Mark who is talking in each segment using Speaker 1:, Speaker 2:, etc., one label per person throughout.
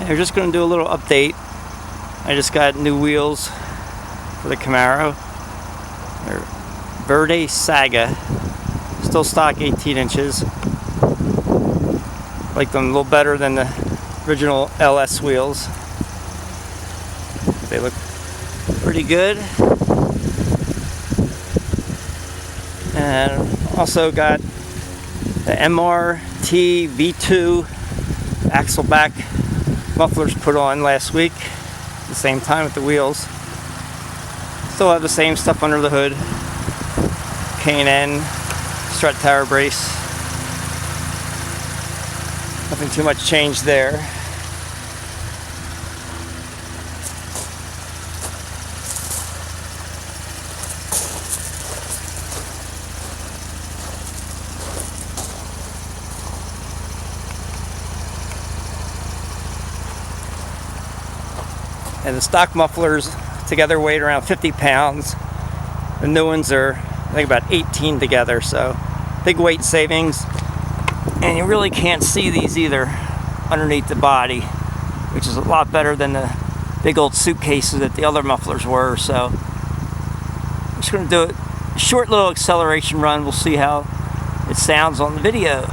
Speaker 1: We're just going to do a little update. I just got new wheels for the Camaro. They're Verde Saga. Still stock 18 inches. Like them a little better than the original LS wheels. They look pretty good. And also got the MRT V2 axle back mufflers put on last week at the same time with the wheels. Still have the same stuff under the hood. K&N strut tower brace. Nothing too much changed there. And the stock mufflers together weighed around 50 pounds. The new ones are, I think, about 18 together, so big weight savings. And you really can't see these either underneath the body, which is a lot better than the big old suitcases that the other mufflers were. So I'm just going to do a short little acceleration run. We'll see how it sounds on the video.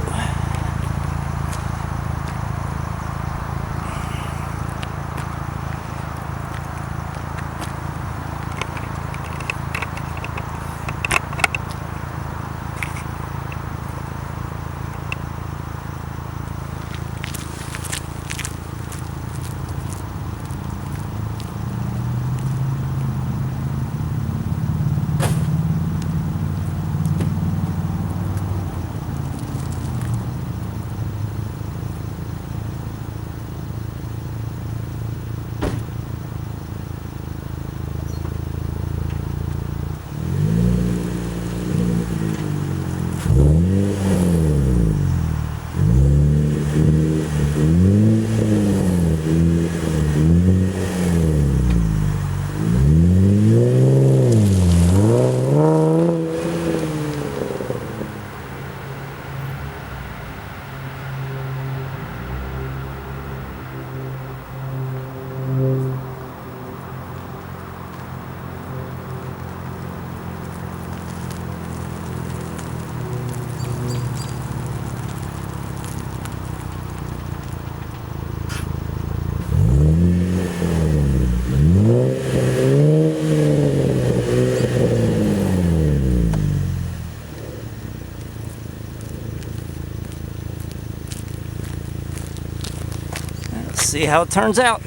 Speaker 1: See how it turns out.